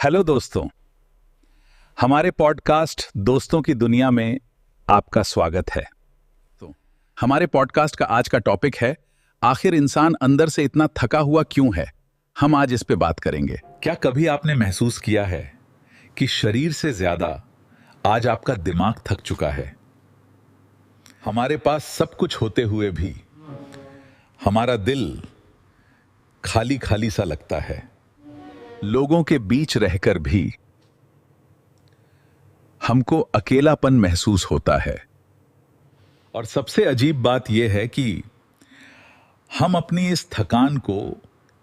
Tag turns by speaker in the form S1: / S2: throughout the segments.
S1: Hello दोस्तों, हमारे podcast दोस्तों की दुनिया में आपका स्वागत है। तो हमारे पॉडकास्ट का आज का टॉपिक है, आखिर इंसान अंदर से इतना थका हुआ क्यों है। हम आज इस पे बात करेंगे।
S2: क्या कभी आपने महसूस किया है कि शरीर से ज्यादा आज आपका दिमाग थक चुका है? हमारे पास सब कुछ होते हुए भी हमारा दिल खाली खाली सा लगता है।
S1: लोगों के बीच रहकर भी हमको अकेलापन महसूस होता है।
S2: और सबसे अजीब बात यह है कि हम अपनी इस थकान को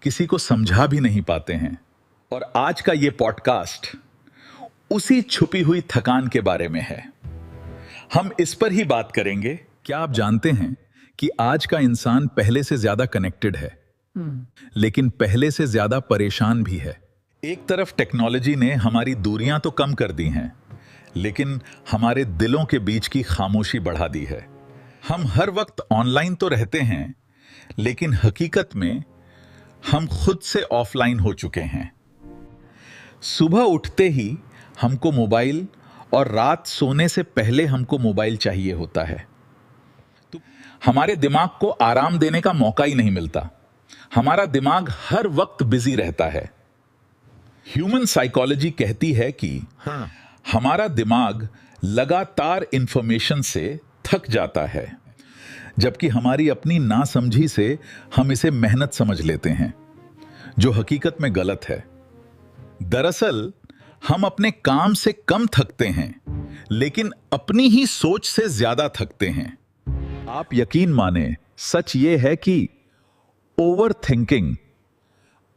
S2: किसी को समझा भी नहीं पाते हैं। और आज का यह पॉडकास्ट उसी छुपी हुई थकान के बारे में है। हम इस पर ही बात करेंगे।
S1: क्या आप जानते हैं कि आज का इंसान पहले से ज्यादा कनेक्टेड है, लेकिन पहले से ज्यादा परेशान भी है।
S2: एक तरफ टेक्नोलॉजी ने हमारी दूरियां तो कम कर दी हैं, लेकिन हमारे दिलों के बीच की खामोशी बढ़ा दी है। हम हर वक्त ऑनलाइन तो रहते हैं, लेकिन हकीकत में हम खुद से ऑफलाइन हो चुके हैं। सुबह उठते ही हमको मोबाइल और रात सोने से पहले हमको मोबाइल चाहिए होता है। तो हमारे दिमाग को आराम देने का मौका ही नहीं मिलता। हमारा दिमाग हर वक्त बिजी रहता है। ह्यूमन साइकोलॉजी कहती है कि हमारा दिमाग लगातार इंफॉर्मेशन से थक जाता है, जबकि हमारी अपनी नासमझी से हम इसे मेहनत समझ लेते हैं, जो हकीकत में गलत है। दरअसल हम अपने काम से कम थकते हैं, लेकिन अपनी ही सोच से ज्यादा थकते हैं।
S1: आप यकीन माने, सच ये है कि ओवर थिंकिंग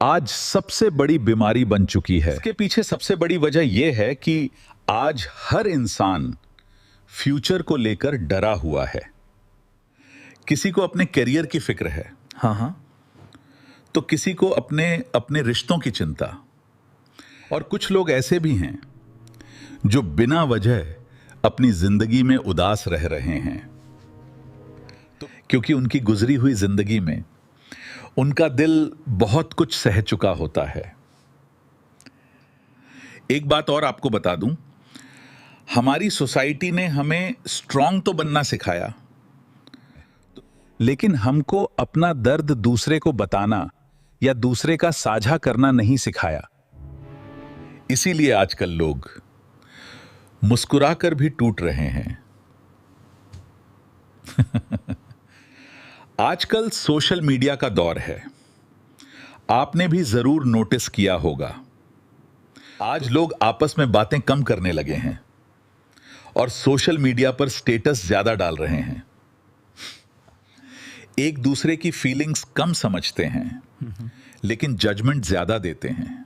S1: आज सबसे बड़ी बीमारी बन चुकी है।
S2: इसके पीछे सबसे बड़ी वजह यह है कि
S1: आज हर इंसान फ्यूचर को लेकर डरा हुआ है।
S2: किसी को अपने करियर की फिक्र है, तो किसी को अपने अपने रिश्तों की चिंता, और कुछ लोग ऐसे भी हैं जो बिना वजह अपनी जिंदगी में उदास रह रहे हैं, क्योंकि उनकी गुजरी हुई जिंदगी में उनका दिल बहुत कुछ सह चुका होता है। एक बात और आपको बता दूं, हमारी सोसाइटी ने हमें स्ट्रांग तो बनना सिखाया,
S1: लेकिन हमको अपना दर्द दूसरे को बताना या दूसरे का साझा करना नहीं सिखाया।
S2: इसीलिए आजकल लोग मुस्कुराकर भी टूट रहे हैं। आजकल सोशल मीडिया का दौर है। आपने भी जरूर नोटिस किया होगा, आज लोग आपस में बातें कम करने लगे हैं और सोशल मीडिया पर स्टेटस ज्यादा डाल रहे हैं। एक दूसरे की फीलिंग्स कम समझते हैं, लेकिन जजमेंट ज्यादा देते हैं।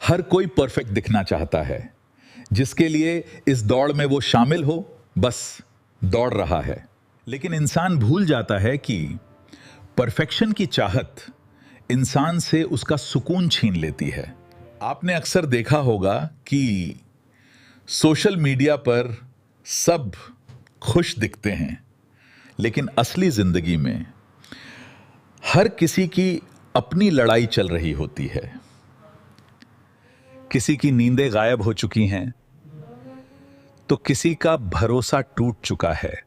S2: हर कोई परफेक्ट दिखना चाहता है। जिसके लिए इस दौड़ में वो शामिल हो, बस दौड़ रहा है। लेकिन इंसान भूल जाता है कि परफेक्शन की चाहत इंसान से उसका सुकून छीन लेती है। आपने अक्सर देखा होगा कि सोशल मीडिया पर सब खुश दिखते हैं, लेकिन असली जिंदगी में हर किसी की अपनी लड़ाई चल रही होती है।
S1: किसी की नींदें गायब हो चुकी हैं, तो किसी का भरोसा टूट चुका है,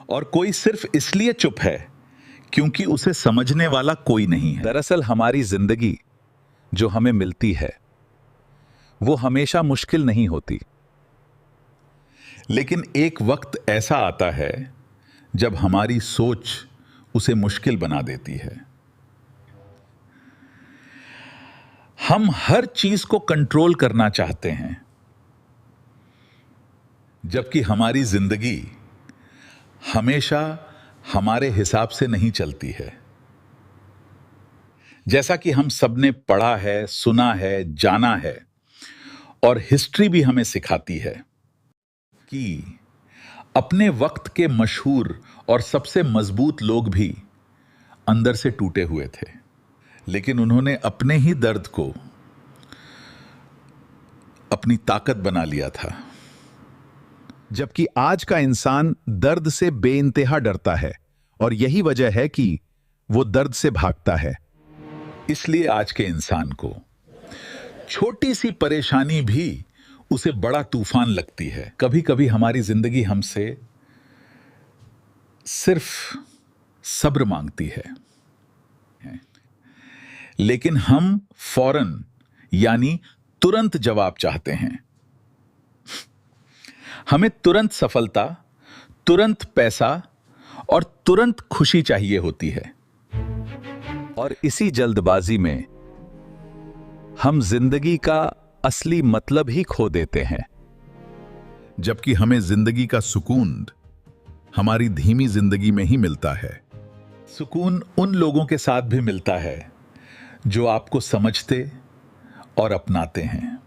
S2: और कोई सिर्फ इसलिए चुप है क्योंकि उसे समझने वाला कोई नहीं है।
S1: दरअसल हमारी जिंदगी जो हमें मिलती है वो हमेशा मुश्किल नहीं होती,
S2: लेकिन एक वक्त ऐसा आता है जब हमारी सोच उसे मुश्किल बना देती है। हम हर चीज को कंट्रोल करना चाहते हैं, जबकि हमारी जिंदगी हमेशा हमारे हिसाब से नहीं चलती है। जैसा कि हम सबने पढ़ा है, सुना है, जाना है, और हिस्ट्री भी हमें सिखाती है कि अपने वक्त के मशहूर और सबसे मजबूत लोग भी अंदर से टूटे हुए थे, लेकिन उन्होंने अपने ही दर्द को अपनी ताकत बना लिया था।
S1: जबकि आज का इंसान दर्द से बेइंतहा डरता है, और यही वजह है कि वो दर्द से भागता है।
S2: इसलिए आज के इंसान को छोटी सी परेशानी भी उसे बड़ा तूफान लगती है। कभी कभी हमारी जिंदगी हमसे सिर्फ सब्र मांगती है, लेकिन हम फौरन यानी तुरंत जवाब चाहते हैं। हमें तुरंत सफलता, तुरंत पैसा और तुरंत खुशी चाहिए होती है।
S1: और इसी जल्दबाजी में हम जिंदगी का असली मतलब ही खो देते हैं।
S2: जबकि हमें जिंदगी का सुकून हमारी धीमी जिंदगी में ही मिलता है। सुकून उन लोगों के साथ भी मिलता है जो आपको समझते और अपनाते हैं।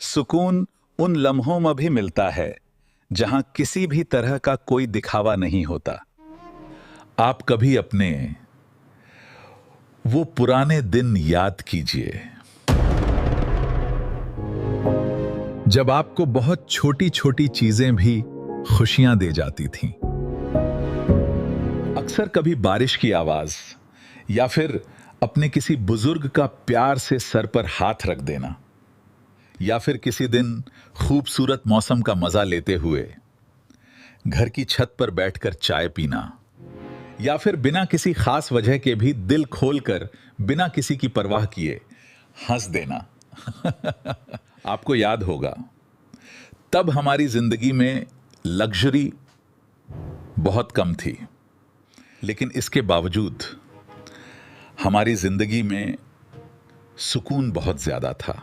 S1: सुकून उन लम्हों में भी मिलता है जहां किसी भी तरह का कोई दिखावा नहीं होता।
S2: आप कभी अपने वो पुराने दिन याद कीजिए जब आपको बहुत छोटी छोटी चीजें भी खुशियां दे जाती थीं। अक्सर कभी बारिश की आवाज या फिर अपने किसी बुजुर्ग का प्यार से सर पर हाथ रख देना, या फिर किसी दिन खूबसूरत मौसम का मजा लेते हुए घर की छत पर बैठकर चाय पीना, या फिर बिना किसी खास वजह के भी दिल खोलकर बिना किसी की परवाह किए हंस देना। आपको याद होगा तब हमारी जिंदगी में लग्जरी बहुत कम थी, लेकिन इसके बावजूद हमारी जिंदगी में सुकून बहुत ज्यादा था।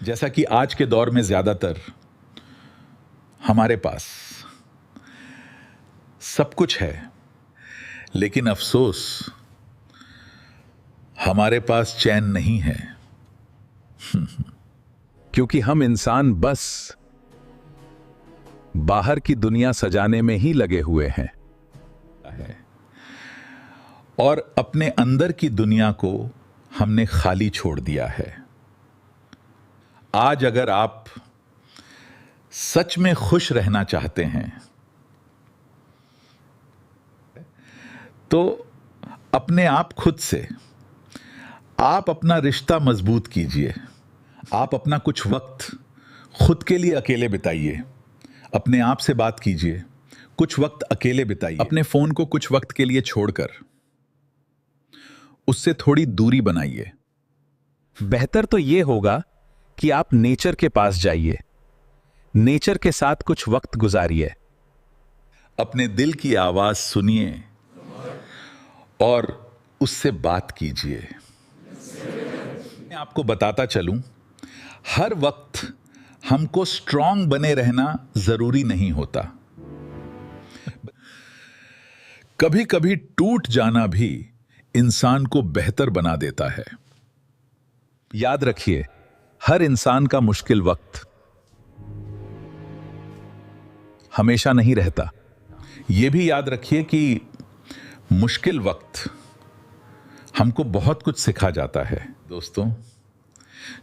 S2: जैसा कि आज के दौर में ज्यादातर हमारे पास सब कुछ है, लेकिन अफसोस हमारे पास चैन नहीं है।
S1: क्योंकि हम इंसान बस बाहर की दुनिया सजाने में ही लगे हुए हैं
S2: और अपने अंदर की दुनिया को हमने खाली छोड़ दिया है। आज अगर आप सच में खुश रहना चाहते हैं तो अपने आप खुद से आप अपना रिश्ता मजबूत कीजिए। आप अपना कुछ वक्त खुद के लिए अकेले बिताइए, अपने आप से बात कीजिए, कुछ वक्त अकेले बिताइए। अपने फोन को कुछ वक्त के लिए छोड़कर उससे थोड़ी दूरी बनाइए।
S1: बेहतर तो यह होगा कि आप नेचर के पास जाइए, नेचर के साथ कुछ वक्त गुजारिए।
S2: अपने दिल की आवाज सुनिए और उससे बात कीजिए। मैं आपको बताता चलूं, हर वक्त हमको स्ट्रांग बने रहना जरूरी नहीं होता। कभी कभी टूट जाना भी इंसान को बेहतर बना देता है।
S1: याद रखिए, हर इंसान का मुश्किल वक्त हमेशा नहीं रहता।
S2: यह भी याद रखिए कि मुश्किल वक्त हमको बहुत कुछ सिखा जाता है। दोस्तों,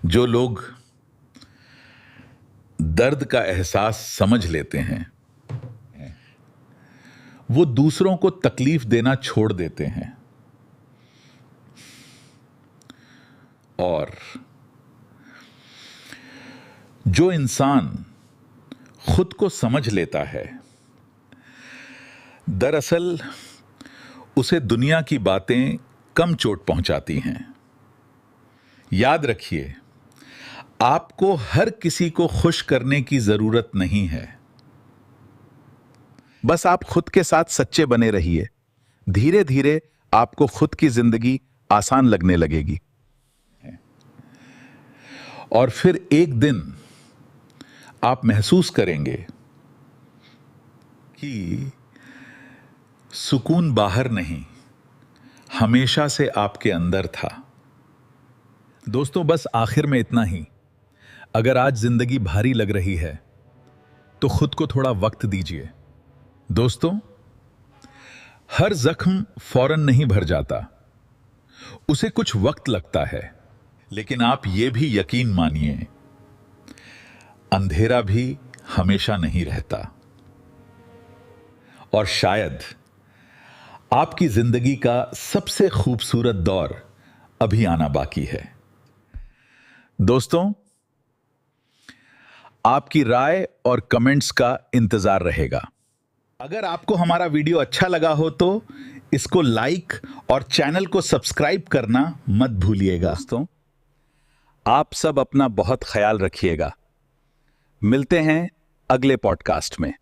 S2: जो लोग दर्द का एहसास समझ लेते हैं वो दूसरों को तकलीफ देना छोड़ देते हैं, और जो इंसान खुद को समझ लेता है दरअसल उसे दुनिया की बातें कम चोट पहुंचाती हैं। याद रखिए, आपको हर किसी को खुश करने की जरूरत नहीं है।
S1: बस आप खुद के साथ सच्चे बने रहिए। धीरे धीरे आपको खुद की जिंदगी आसान लगने लगेगी।
S2: और फिर एक दिन आप महसूस करेंगे कि सुकून बाहर नहीं, हमेशा से आपके अंदर था। दोस्तों, बस आखिर में इतना ही। अगर आज जिंदगी भारी लग रही है तो खुद को थोड़ा वक्त दीजिए। दोस्तों, हर जख्म फौरन नहीं भर जाता, उसे कुछ वक्त लगता है। लेकिन आप ये भी यकीन मानिए, अंधेरा भी हमेशा नहीं रहता। और शायद आपकी जिंदगी का सबसे खूबसूरत दौर अभी आना बाकी है।
S1: दोस्तों, आपकी राय और कमेंट्स का इंतजार रहेगा।
S2: अगर आपको हमारा वीडियो अच्छा लगा हो तो इसको लाइक और चैनल को सब्सक्राइब करना मत भूलिएगा।
S1: दोस्तों, आप सब अपना बहुत ख्याल रखिएगा। मिलते हैं अगले पॉडकास्ट में।